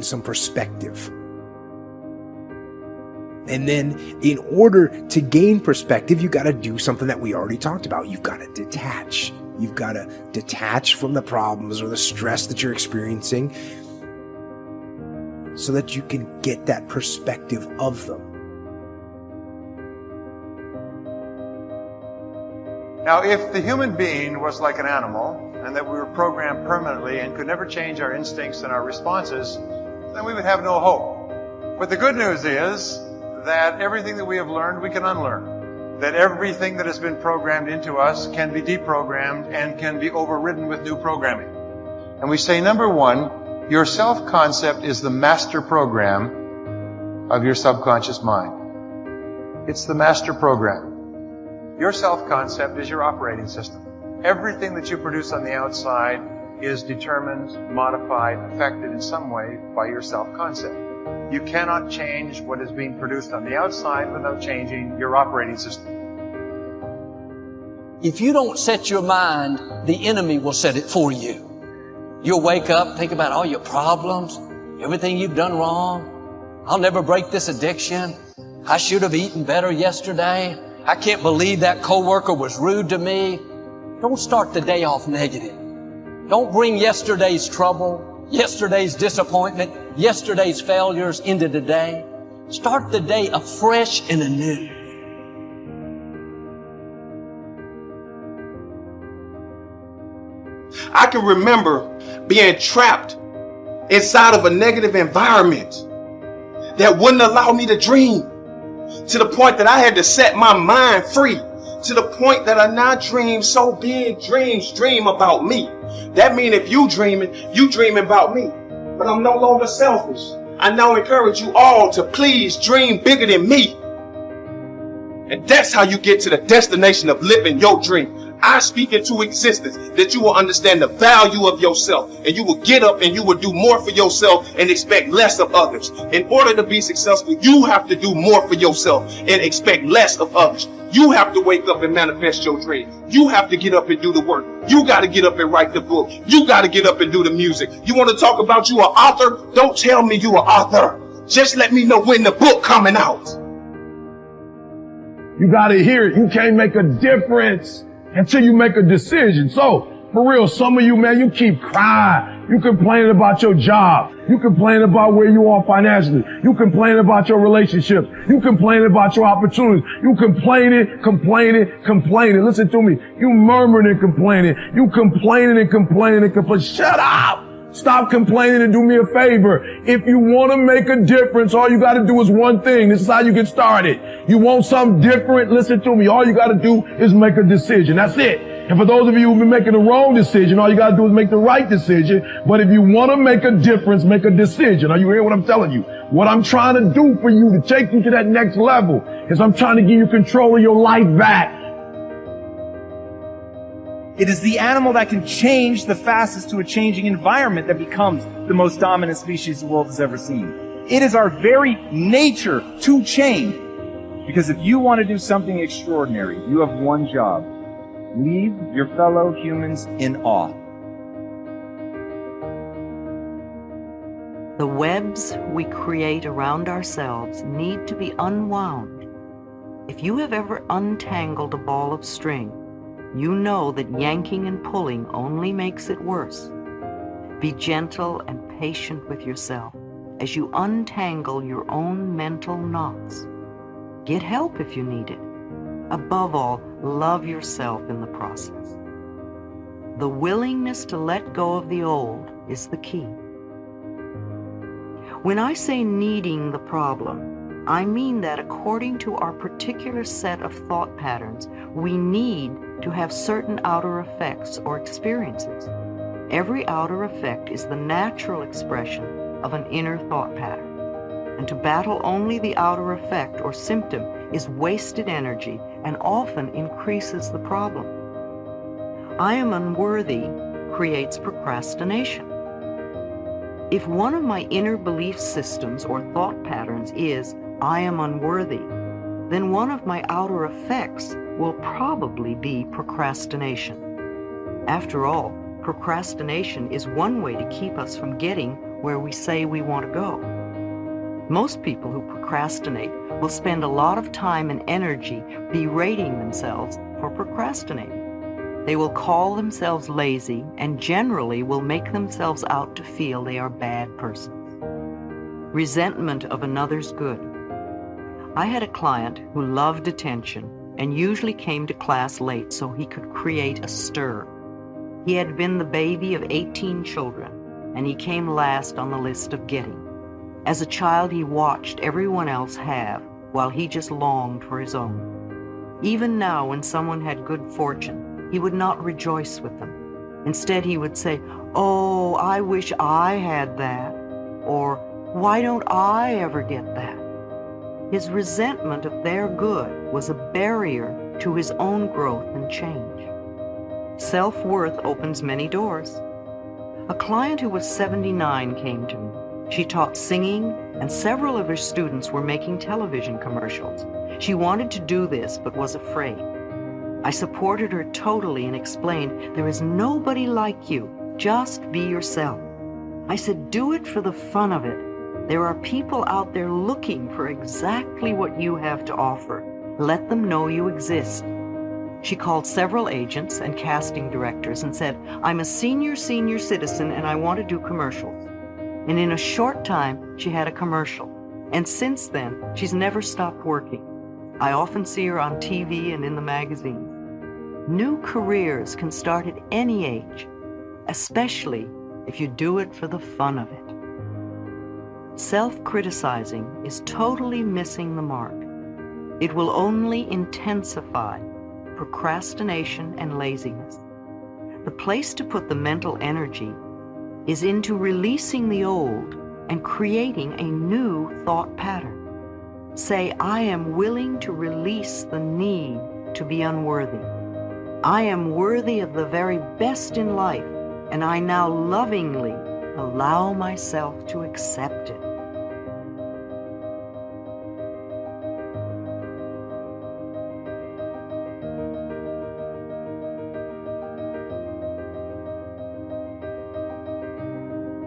some perspective. And then in order to gain perspective, you got to do something that we already talked about. You've got to detach. You've got to detach from the problems or the stress that you're experiencing so that you can get that perspective of them. Now, if the human being was like an animal and that we were programmed permanently and could never change our instincts and our responses, then we would have no hope. But the good news is that everything that we have learned, we can unlearn. That everything that has been programmed into us can be deprogrammed and can be overridden with new programming. And we say, number one, your self-concept is the master program of your subconscious mind. It's the master program. Your self-concept is your operating system. Everything that you produce on the outside is determined, modified, affected in some way by your self-concept. You cannot change what is being produced on the outside without changing your operating system. If you don't set your mind, the enemy will set it for you. You'll wake up, think about all your problems, everything you've done wrong. I'll never break this addiction. I should have eaten better yesterday. I can't believe that coworker was rude to me. Don't start the day off negative. Don't bring yesterday's trouble, yesterday's disappointment, yesterday's failures into today. Start the day afresh and anew. I can remember being trapped inside of a negative environment that wouldn't allow me to dream, to the point that I had to set my mind free, to the point that I now dream so big, dream about me. That means if you dreaming about me. But I'm no longer selfish. I now encourage you all to please dream bigger than me. And that's how you get to the destination of living your dream. I speak into existence that you will understand the value of yourself, and you will get up and you will do more for yourself and expect less of others. In order to be successful, you have to do more for yourself and expect less of others. You have to wake up and manifest your dream. You have to get up and do the work. You got to get up and write the book. You got to get up and do the music. You want to talk about you an author? Don't tell me you an author. Just let me know when the book coming out. You got to hear it. You can't make a difference until you make a decision. So, for real, some of you, man, you keep crying. You complaining about your job. You complaining about where you are financially. You complaining about your relationships. You complaining about your opportunities. You complaining. Listen to me. You murmuring and complaining. You complaining. Shut up! Stop complaining and do me a favor. If you want to make a difference, all you got to do is one thing. This is how you get started. You want something different? Listen to me. All you got to do is make a decision. That's it. And for those of you who've been making the wrong decision, all you got to do is make the right decision. But if you want to make a difference, make a decision. Are you hearing what I'm telling you? What I'm trying to do for you to take you to that next level is I'm trying to give you control of your life back. It is the animal that can change the fastest to a changing environment that becomes the most dominant species the world has ever seen. It is our very nature to change. Because if you want to do something extraordinary, you have one job. Leave your fellow humans in awe. The webs we create around ourselves need to be unwound. If you have ever untangled a ball of string, you know that yanking and pulling only makes it worse. Be gentle and patient with yourself as you untangle your own mental knots. Get help if you need it. Above all, love yourself in the process. The willingness to let go of the old is the key. When I say needing the problem, I mean that according to our particular set of thought patterns, we need to have certain outer effects or experiences. Every outer effect is the natural expression of an inner thought pattern. And to battle only the outer effect or symptom is wasted energy and often increases the problem. I am unworthy creates procrastination. If one of my inner belief systems or thought patterns is, I am unworthy, then one of my outer effects will probably be procrastination. After all, procrastination is one way to keep us from getting where we say we want to go. Most people who procrastinate will spend a lot of time and energy berating themselves for procrastinating. They will call themselves lazy and generally will make themselves out to feel they are bad persons. Resentment of another's good. I had a client who loved attention and usually came to class late so he could create a stir. He had been the baby of 18 children, and he came last on the list of getting. As a child, he watched everyone else have, while he just longed for his own. Even now, when someone had good fortune, he would not rejoice with them. Instead, he would say, "Oh, I wish I had that," or "Why don't I ever get that?" His resentment of their good was a barrier to his own growth and change. Self-worth opens many doors. A client who was 79 came to me. She taught singing, and several of her students were making television commercials. She wanted to do this, but was afraid. I supported her totally and explained, "There is nobody like you. Just be yourself." I said, "Do it for the fun of it. There are people out there looking for exactly what you have to offer. Let them know you exist." She called several agents and casting directors and said, "I'm a senior citizen and I want to do commercials." And in a short time, she had a commercial. And since then, she's never stopped working. I often see her on TV and in the magazines. New careers can start at any age, especially if you do it for the fun of it. Self-criticizing is totally missing the mark. It will only intensify procrastination and laziness. The place to put the mental energy is into releasing the old and creating a new thought pattern. Say, "I am willing to release the need to be unworthy. I am worthy of the very best in life, and I now lovingly allow myself to accept it."